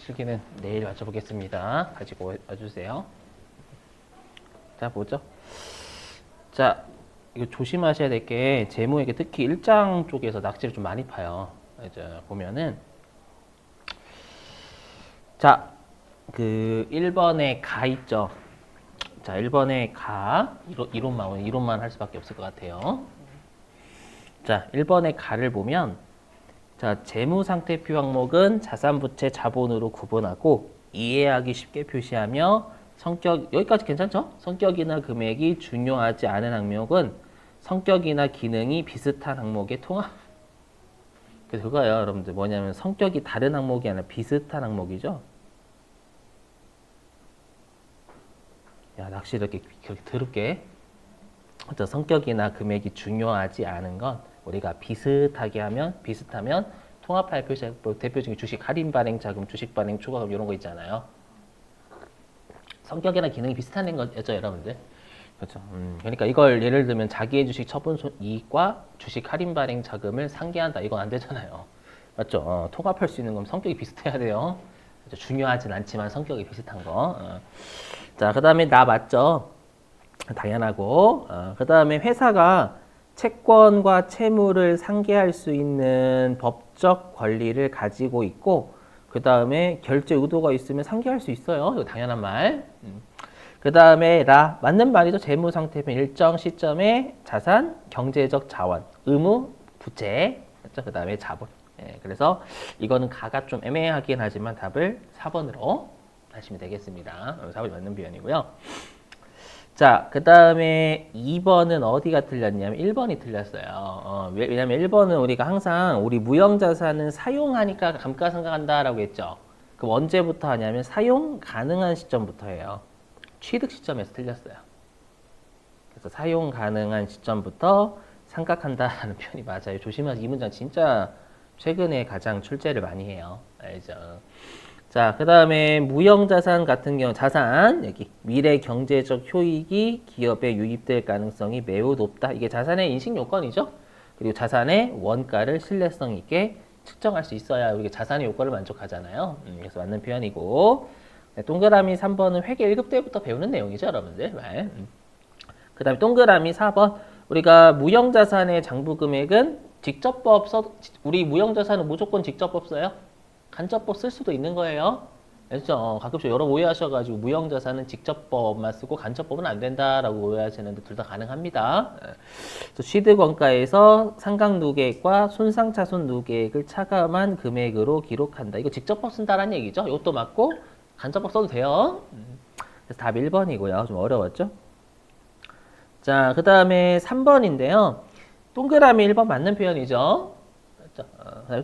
실기는 내일 맞춰보겠습니다. 가지고 와주세요. 자, 보죠. 자, 이거 조심하셔야 될 게 제목에 특히 1장 쪽에서 낙지를 좀 많이 파요. 이제 보면은 자, 그 1번에 가 있죠. 자, 1번에 가 이론만 할 수밖에 없을 것 같아요. 자, 1번의 가를 보면 자, 재무상태표 항목은 자산부채 자본으로 구분하고 이해하기 쉽게 표시하며 성격 여기까지 괜찮죠? 성격이나 금액이 중요하지 않은 항목은 성격이나 기능이 비슷한 항목의 통합. 그래서 그거예요, 여러분들. 뭐냐면 성격이 다른 항목이 아니라 비슷한 항목이죠. 야, 낚시 이렇게 더럽게 성격이나 금액이 중요하지 않은 건 우리가 비슷하면 통합할 표시, 뭐 대표적인 주식 할인 발행 자금, 주식 발행 초과금 이런 거 있잖아요. 성격이나 기능이 비슷한 거죠, 여러분들. 그렇죠. 그러니까 이걸 예를 들면 자기의 주식 처분 이익과 주식 할인 발행 자금을 상계한다. 이건 안 되잖아요. 맞죠? 통합할 수 있는 건 성격이 비슷해야 돼요. 그렇죠? 중요하진 않지만 성격이 비슷한 거. 자, 그 다음에 나 맞죠? 당연하고. 그 다음에 회사가 채권과 채무를 상계할 수 있는 법적 권리를 가지고 있고, 그 다음에 결제 의도가 있으면 상계할 수 있어요. 이거 당연한 말. 그 다음에 라 맞는 말이죠. 재무 상태표는 일정 시점에 자산, 경제적 자원, 의무, 부채, 그 다음에 자본. 예, 그래서 이거는 가가 좀 애매하긴 하지만 답을 4번으로 하시면 되겠습니다. 4번이 맞는 표현이고요. 자, 그 다음에 2번은 어디가 틀렸냐면 1번이 틀렸어요. 왜냐면 1번은 우리가 항상 우리 무형자산은 사용하니까 감가상각한다라고 했죠. 그럼 언제부터 하냐면 사용 가능한 시점부터 해요. 취득 시점에서 틀렸어요. 그래서 사용 가능한 시점부터 상각한다라는 표현이 맞아요. 조심하세요. 이 문장 진짜 최근에 가장 출제를 많이 해요. 알죠? 자, 그 다음에 무형자산 같은 경우 자산 여기 미래 경제적 효익이 기업에 유입될 가능성이 매우 높다. 이게 자산의 인식 요건이죠. 그리고 자산의 원가를 신뢰성 있게 측정할 수 있어야 우리가 자산의 요건을 만족하잖아요. 그래서 맞는 표현이고 네, 동그라미 3번은 회계 1급 때부터 배우는 내용이죠, 여러분들. 그 다음에 동그라미 4번 우리가 무형자산의 장부금액은 직접법 우리 무형자산은 무조건 직접법 써요. 간접법 쓸 수도 있는 거예요. 그렇죠? 가끔씩 여러 오해하셔가지고 무형자산은 직접법만 쓰고 간접법은 안 된다라고 오해하시는데 둘 다 가능합니다. 취득원가에서 상각누계액과 손상차손누계액을 차감한 금액으로 기록한다. 이거 직접법 쓴다는 얘기죠. 이것도 맞고 간접법 써도 돼요. 그래서 답 1번이고요. 좀 어려웠죠? 자, 그 다음에 3번인데요. 동그라미 1번 맞는 표현이죠.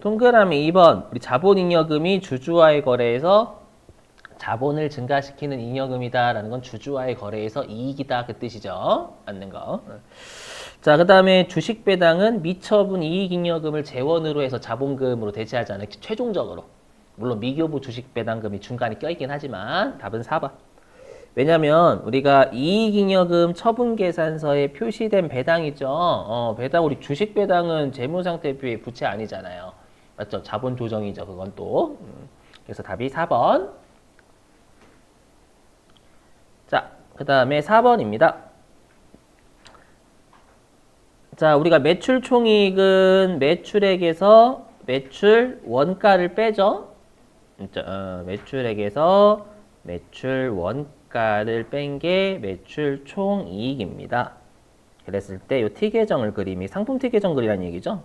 동그라미 2번 우리 자본잉여금이 주주와의 거래에서 자본을 증가시키는 잉여금이다라는 건 주주와의 거래에서 이익이다 그 뜻이죠. 맞는 거. 자, 그 다음에 주식 배당은 미처분 이익 잉여금을 재원으로 해서 자본금으로 대체하잖아요. 최종적으로. 물론 미교부 주식 배당금이 중간에 껴있긴 하지만 답은 4번. 왜냐면 우리가 이익잉여금 처분계산서에 표시된 배당이죠. 배당 우리 주식 배당은 재무상태표의 부채 아니잖아요. 맞죠? 자본 조정이죠. 그건 또. 그래서 답이 4번. 자, 그 다음에 4번입니다. 자, 우리가 매출 총이익은 매출액에서 매출 원가를 빼죠. 매출액에서 매출 원가를 뺀 게 매출 총이익입니다. 그랬을 때 이 T계정을 그림이 상품 T계정 그리라는 얘기죠.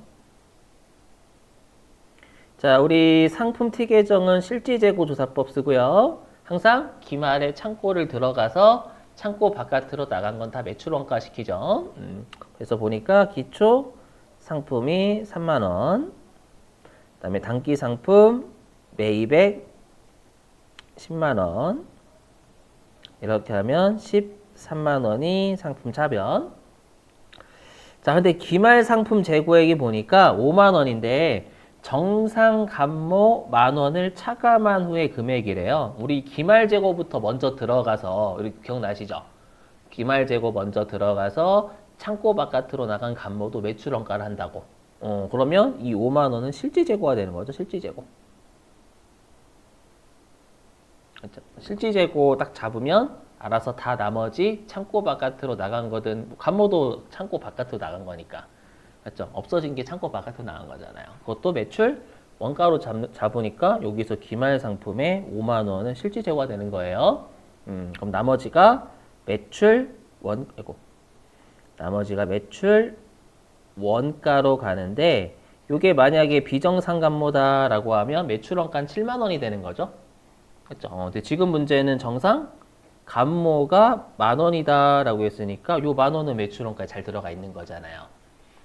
자, 우리 상품 T계정은 실지재고조사법 쓰고요. 항상 기말에 창고를 들어가서 창고 바깥으로 나간 건 다 매출원가 시키죠. 그래서 보니까 기초 상품이 3만 원, 그다음에 단기 상품 매입액 10만 원, 이렇게 하면 13만 원이 상품 차변. 자, 근데 기말 상품 재고액이 보니까 5만 원인데 정상 감모 만 원을 차감한 후의 금액이래요. 우리 기말 재고부터 먼저 들어가서 우리 기억나시죠? 기말 재고 먼저 들어가서 창고 바깥으로 나간 감모도 매출 원가를 한다고. 그러면 이 5만 원은 실지 재고가 되는 거죠. 실지 재고. 그렇죠? 실지재고 딱 잡으면 알아서 다 나머지 창고 바깥으로 나간 거든 간모도 창고 바깥으로 나간 거니까 맞죠? 없어진 게 창고 바깥으로 나간 거잖아요. 그것도 매출 원가로 잡으니까 여기서 기말 상품의 5만 원은 실지재고가 되는 거예요. 그럼 나머지가 매출 나머지가 매출 원가로 가는데 이게 만약에 비정상간모다라고 하면 매출 원가는 7만 원이 되는 거죠. 그렇죠? 근데 지금 문제는 정상 간모가 만 원이다라고 했으니까 요 만 원은 매출 원가에 잘 들어가 있는 거잖아요.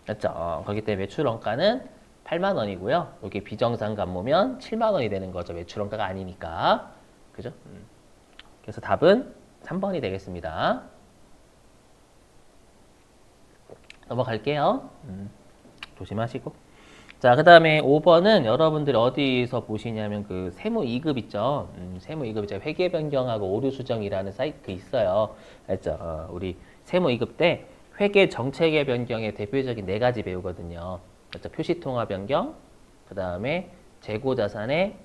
맞죠? 거기 때문에 매출 원가는 8만 원이고요. 여기 비정상 간모면 7만 원이 되는 거죠. 매출 원가가 아니니까. 그죠? 그래서 답은 3번이 되겠습니다. 넘어갈게요. 조심하시고. 자, 그 다음에 5번은 여러분들이 어디서 보시냐면 그 세무 2급 있죠. 세무 2급 이제 회계 변경하고 오류 수정이라는 사이트 있어요. 알죠? 우리 세무 2급 때 회계 정책의 변경의 대표적인 4가지 배우거든요. 그렇죠? 표시 통화 변경, 그 다음에 재고 자산의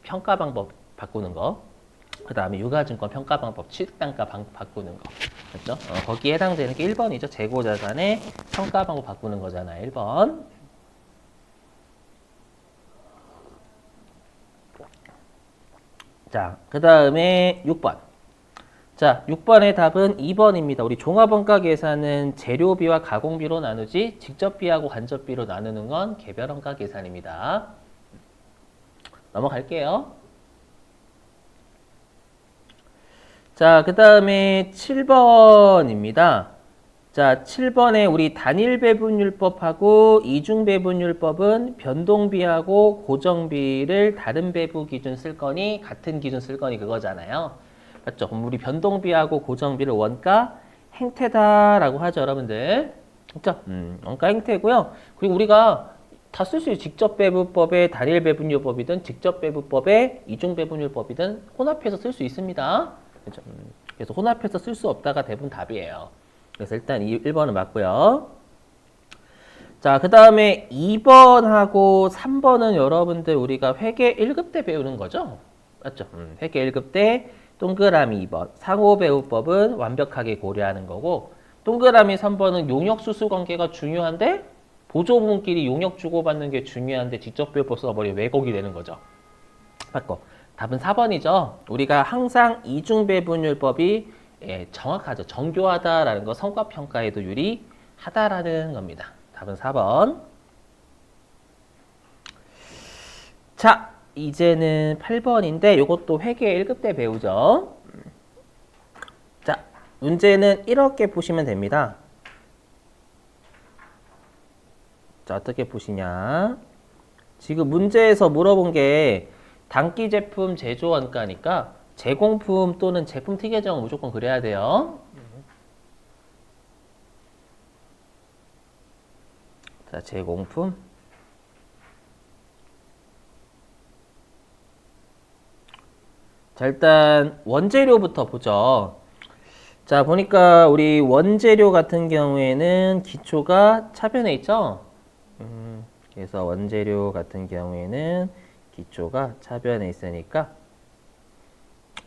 평가 방법 바꾸는 거, 그 다음에 유가증권 평가 방법 취득단가 바꾸는 거. 그렇죠? 거기에 해당되는 게 1번이죠. 재고 자산의 평가 방법 바꾸는 거잖아요. 1번. 자, 그 다음에 6번. 자, 6번의 답은 2번입니다. 우리 종합원가 계산은 재료비와 가공비로 나누지 직접비하고 간접비로 나누는 건 개별원가 계산입니다. 넘어갈게요. 자, 그 다음에 7번입니다. 자, 7번에 우리 단일배분율법하고 이중배분율법은 변동비하고 고정비를 다른 배분 기준 쓸 거니 같은 기준 쓸 거니 그거잖아요. 맞죠? 그럼 우리 변동비하고 고정비를 원가 행태다라고 하죠, 여러분들. 그렇죠? 원가 행태고요. 그리고 우리가 다 쓸 수 있어요. 직접배분법의 단일배분율법이든 직접배분법의 이중배분율법이든 혼합해서 쓸 수 있습니다. 그렇죠? 그래서 혼합해서 쓸 수 없다가 대부분 답이에요. 그래서 일단 1번은 맞고요. 자, 그 다음에 2번하고 3번은 여러분들 우리가 회계 1급 때 배우는 거죠? 맞죠? 회계 1급 때 동그라미 2번 상호배우법은 완벽하게 고려하는 거고 동그라미 3번은 용역수수 관계가 중요한데 보조분끼리 용역 주고받는 게 중요한데 직접배우법 써버리면 왜곡이 되는 거죠. 바꿔. 답은 4번이죠. 우리가 항상 이중배분율법이 정확하죠. 정교하다라는 거 성과평가에도 유리하다라는 겁니다. 답은 4번. 자, 이제는 8번인데 이것도 회계 1급 때 배우죠. 자, 문제는 이렇게 보시면 됩니다. 자, 어떻게 보시냐. 지금 문제에서 물어본 게 단기 제품 제조 원가니까 제공품 또는 제품 특이점은 무조건 그래야 돼요. 자, 제공품. 자, 일단 원재료부터 보죠. 자, 보니까 우리 원재료 같은 경우에는 기초가 차변에 있죠. 그래서 원재료 같은 경우에는 기초가 차변에 있으니까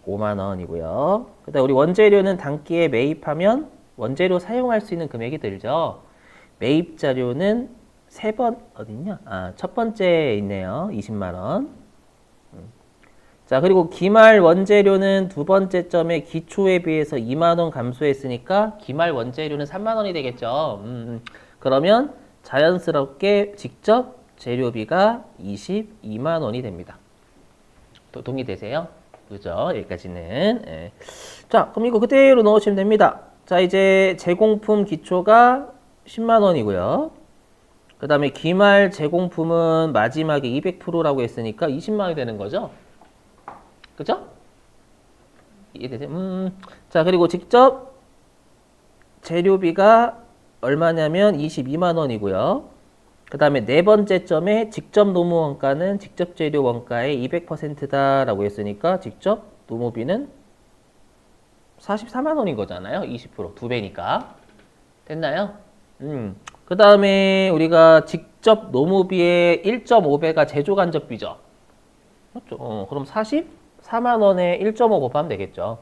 5만 원이고요. 그다음 우리 원재료는 단기에 매입하면 원재료 사용할 수 있는 금액이 들죠. 매입 자료는 3번 어딨냐? 아, 첫 번째에 있네요. 20만 원. 자, 그리고 기말 원재료는 두 번째 점에 기초에 비해서 2만 원 감소했으니까 기말 원재료는 3만 원이 되겠죠. 그러면 자연스럽게 직접 재료비가 22만 원이 됩니다. 동의되세요? 그죠? 여기까지는. 예. 자, 그럼 이거 그대로 넣으시면 됩니다. 자, 이제 제공품 기초가 10만 원이고요. 그 다음에 기말 제공품은 마지막에 200%라고 했으니까 20만 원이 되는 거죠? 그죠? 이해되세요? 자, 그리고 직접 재료비가 얼마냐면 22만 원이고요. 그 다음에 네 번째 점에 직접 노무 원가는 직접 재료 원가의 200%다라고 했으니까 직접 노무비는 44만 원인 거잖아요. 20%, 2배니까. 됐나요? 그 다음에 우리가 직접 노무비의 1.5배가 제조 간접비죠. 맞죠? 그럼 40? 44만 원에 1.5 곱하면 되겠죠.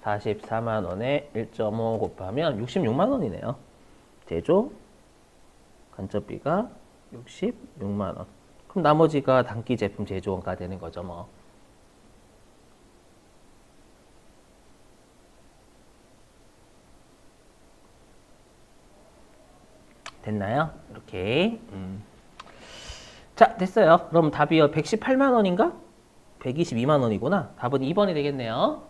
44만 원에 1.5 곱하면 66만 원이네요. 제조 간접비가 66만 원. 그럼 나머지가 단기 제품 제조 원가 되는 거죠, 뭐. 됐나요? 이렇게. 자, 됐어요. 그럼 답이요. 118만 원인가? 122만 원이구나. 답은 2번이 되겠네요.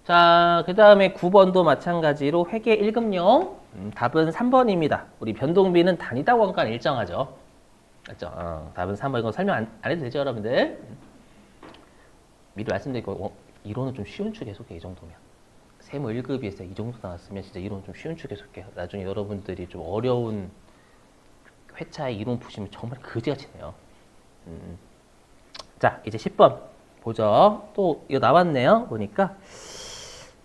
자, 그 다음에 9번도 마찬가지로 회계 1금용. 답은 3번입니다. 우리 변동비는 단위당 원가는 일정하죠. 맞죠? 답은 3번. 이거 설명 안 해도 되죠, 여러분들? 미리 말씀드리고, 이론은 좀 쉬운 축에 속해, 이 정도면. 세무 1급에서 이 정도 나왔으면 진짜 이론 좀 쉬운 축에 속해요. 나중에 여러분들이 좀 어려운 회차의 이론 푸시면 정말 그지같이 네요. 자, 이제 10번 보죠. 또 이거 나왔네요. 보니까.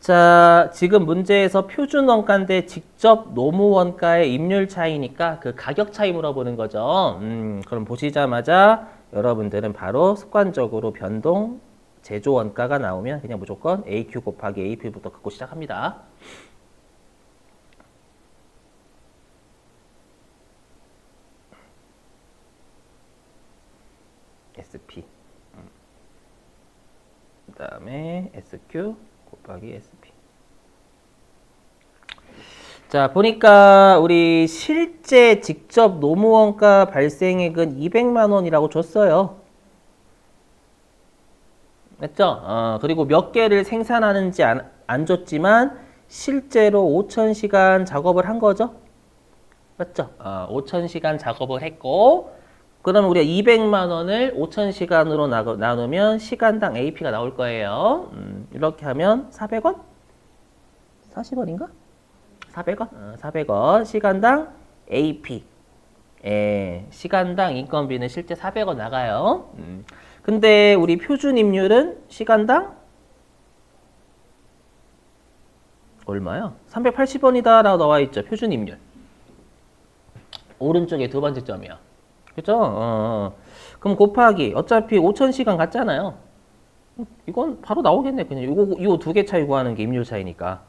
자, 지금 문제에서 표준 원가인데 직접 노무 원가의 임률 차이니까 그 가격 차이 물어보는 거죠. 그럼 보시자마자 여러분들은 바로 습관적으로 변동 제조 원가가 나오면 그냥 무조건 AQ 곱하기 AP부터 긋고 시작합니다. SP. 그 다음에 SQ 곱하기 SP. 자, 보니까 우리 실제 직접 노무원가 발생액은 200만 원이라고 줬어요. 맞죠? 그리고 몇 개를 생산하는지 안 줬지만 실제로 5,000시간 작업을 한 거죠. 맞죠? 5,000시간 작업을 했고 그러면 우리가 200만 원을 5,000시간으로 나누면 시간당 AP가 나올 거예요. 이렇게 하면 400원? 40원인가? 400원? 400원. 시간당 AP. 예, 시간당 인건비는 실제 400원 나가요. 근데 우리 표준 임률은 시간당 얼마야? 380원이다 라고 나와 있죠. 표준 임률. 오른쪽에 두 번째 점이야. 그죠? 그럼 곱하기 어차피 5,000시간 갔잖아요. 이건 바로 나오겠네. 그냥 이거 두 개 차이 구하는 게 임률 차이니까.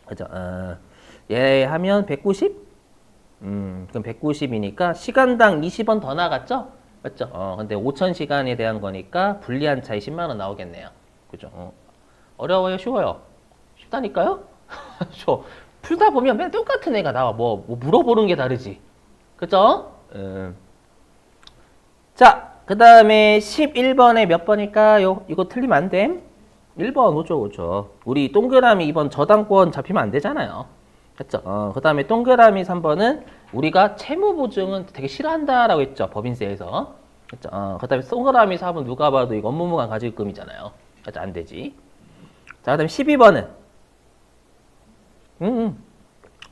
그죠? 얘 하면 190? 그럼 190이니까 시간당 20원 더 나갔죠? 맞죠? 근데 5,000시간에 대한 거니까 불리한 차이 10만 원 나오겠네요. 그죠? 어려워요? 쉬워요? 쉽다니까요? 저 풀다 보면 맨 똑같은 애가 나와. 뭐 물어보는 게 다르지. 그죠? 자, 그 다음에 11번에 몇 번일까요? 이거 틀리면 안 됨? 1번, 오죠. 우리 동그라미 2번 저당권 잡히면 안 되잖아요. 그쵸? 그 다음에 동그라미 3번은 우리가 채무보증은 되게 싫어한다라고 했죠. 법인세에서. 그쵸? 그 다음에 동그라미 4번 누가 봐도 이거 업무무관 가질금이잖아요. 그쵸? 안 되지. 자, 그 다음에 12번은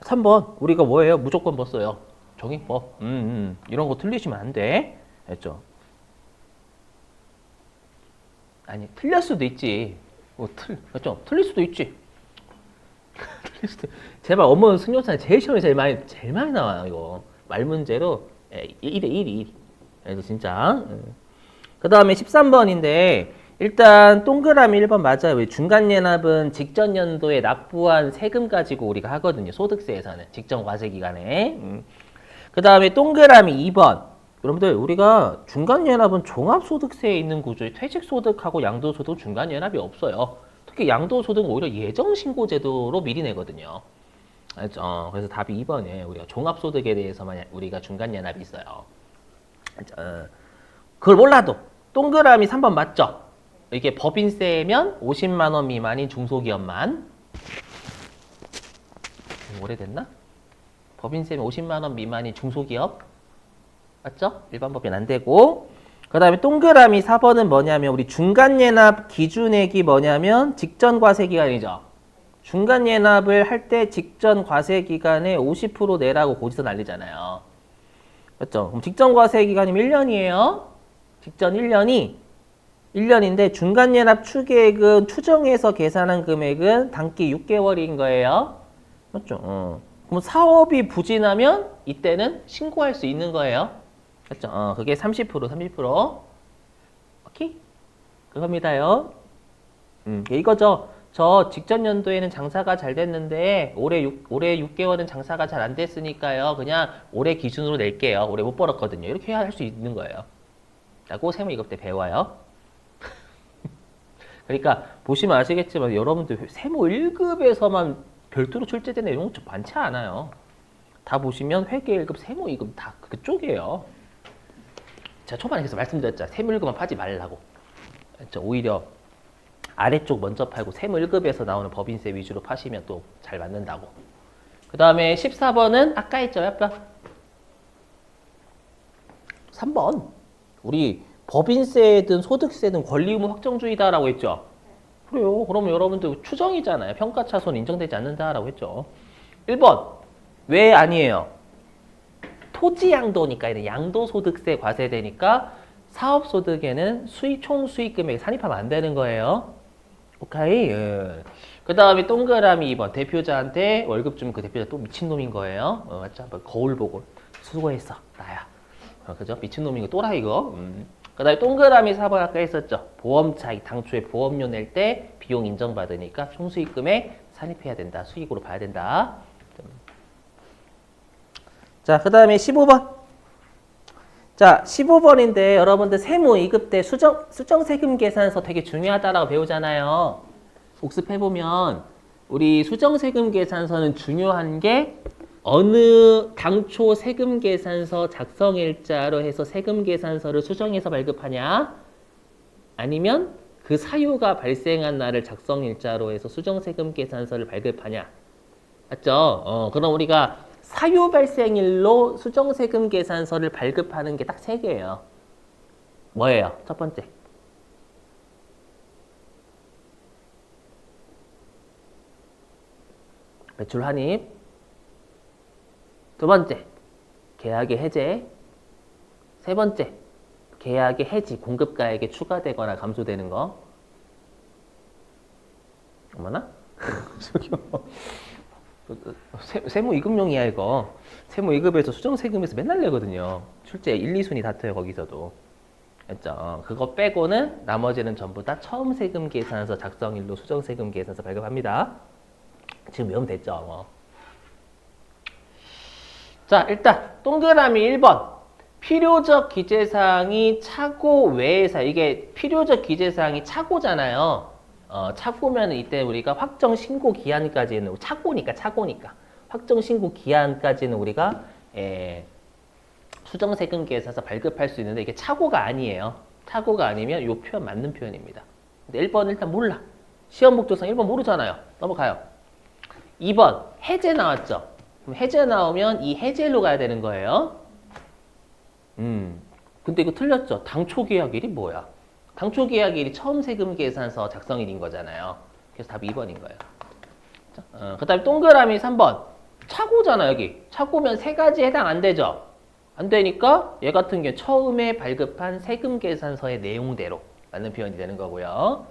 3번 우리가 뭐예요? 무조건 뭐 써요? 정의법. 이런 거 틀리시면 안 돼. 알죠? 아니, 틀릴 수도 있지. 그렇죠? 틀릴 수도 있지. 틀릴 수도. 제발 업무 승용차에 제일 시험에 제일 많이 나와요, 이거. 말 문제로 1에 1이. 그래서 진짜. 그 다음에 13번인데 일단 동그라미 1번 맞아요. 왜 중간연합은 직전 연도에 납부한 세금 가지고 우리가 하거든요. 소득세에서는. 직전 과세 기간에. 그 다음에 동그라미 2번. 여러분들 우리가 중간연합은 종합소득세에 있는 구조에 퇴직소득하고 양도소득 중간연합이 없어요. 특히 양도소득은 오히려 예정신고제도로 미리 내거든요. 알죠? 그래서 답이 2번이에요. 우리가 종합소득에 대해서만 우리가 중간연합이 있어요. 알죠? 그걸 몰라도 동그라미 3번 맞죠? 이게 법인세면 50만 원 미만인 중소기업만. 오래됐나? 법인세면 50만 원 미만인 중소기업. 맞죠? 일반 법인 안 되고. 그 다음에 동그라미 4번은 뭐냐면 우리 중간예납 기준액이 뭐냐면 직전 과세 기간이죠. 중간예납을 할 때 직전 과세 기간에 50% 내라고 고지서 날리잖아요. 맞죠? 그럼 직전 과세 기간이면 1년이에요. 직전 1년인데 중간예납 추계액은 추정해서 계산한 금액은 단기 6개월인 거예요. 맞죠? 그럼 사업이 부진하면 이때는 신고할 수 있는 거예요. 그렇죠? 그게 30%, 30%. 오케이? 그겁니다요. 이거죠. 저 직전 연도에는 장사가 잘 됐는데 올해 6개월은 장사가 잘 안 됐으니까요. 그냥 올해 기준으로 낼게요. 올해 못 벌었거든요. 이렇게 할 수 있는 거예요. 라고 세무 2급 때 배워요. 그러니까 보시면 아시겠지만 여러분들 세무 1급에서만 별도로 출제된 내용은 좀 많지 않아요. 다 보시면 회계 1급, 세무 2급 다 그쪽이에요. 제가 초반에 계속 말씀드렸잖아요. 세무 1급만 파지 말라고. 오히려 아래쪽 먼저 팔고 세무 1급에서 나오는 법인세 위주로 파시면 또 잘 맞는다고. 그 다음에 14번은 아까 했죠. 아까 3번. 우리 법인세든 소득세든 권리의무 확정주의다라고 했죠. 그래요. 그러면 여러분들 추정이잖아요. 평가차손 인정되지 않는다라고 했죠. 1번. 왜 아니에요? 토지 양도니까 얘는 양도소득세 과세되니까 사업소득에는 총 수익금액 산입하면 안 되는 거예요. 오케이. 그 다음에 동그라미 2번. 대표자한테 월급 주면 그 대표자 또 미친놈인 거예요. 맞죠? 거울 보고 수고했어. 나야. 그죠? 미친놈인 거 또라이거. 그 다음에 동그라미 4번 아까 했었죠. 보험 차익, 당초에 보험료 낼 때 비용 인정받으니까 총수익금에 산입해야 된다. 수익으로 봐야 된다. 자, 그 다음에 15번. 자, 15번인데 여러분들 세무 2급 때 수정세금 계산서 되게 중요하다라고 배우잖아요. 복습해보면 우리 수정세금 계산서는 중요한 게 어느 당초 세금 계산서 작성일자로 해서 세금 계산서를 수정해서 발급하냐? 아니면 그 사유가 발생한 날을 작성일자로 해서 수정세금 계산서를 발급하냐? 맞죠? 그럼 우리가 사유 발생일로 수정세금 계산서를 발급하는 게 딱 3개예요. 뭐예요? 첫 번째. 매출 환입. 두 번째, 계약의 해제. 세 번째, 계약의 해지, 공급가액에 추가되거나 감소되는 거. 어머나? 저기요. 세무 2급용이야 이거. 세무 2급에서 수정세금에서 맨날 내거든요. 출제 1, 2순위 다퉈요 거기서도. 했죠. 그거 빼고는 나머지는 전부 다 처음 세금 계산서 작성일로 수정세금 계산서 발급합니다. 지금 외우면 됐죠. 뭐. 자, 일단 동그라미 1번. 필요적 기재사항이 차고 외에서 이게 필요적 기재사항이 차고잖아요. 차고면 이때 우리가 확정 신고 기한까지는 차고니까 확정 신고 기한까지는 우리가 수정세금 계산서 발급할 수 있는데 이게 차고가 아니에요. 차고가 아니면 이 표현 맞는 표현입니다. 근데 1번은 일단 몰라. 시험 목적상 1번 모르잖아요. 넘어가요. 2번 해제 나왔죠. 그럼 해제 나오면 이 해제로 가야 되는 거예요. 근데 이거 틀렸죠. 당초 계약일이 뭐야? 당초 계약일이 처음 세금 계산서 작성일인 거잖아요. 그래서 답이 2번인 거예요. 그 다음에 동그라미 3번. 차고잖아, 여기. 차고면 3가지 해당 안 되죠? 안 되니까 얘 같은 경우 처음에 발급한 세금 계산서의 내용대로 맞는 표현이 되는 거고요.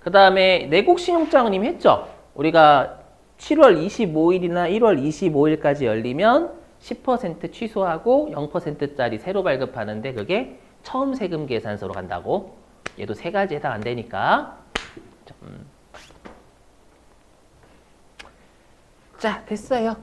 그 다음에 내곡신용장은 이미 했죠? 우리가 7월 25일이나 1월 25일까지 열리면 10% 취소하고 0%짜리 새로 발급하는데 그게 처음 세금 계산서로 간다고. 얘도 3가지 해당 안 되니까. 자, 됐어요.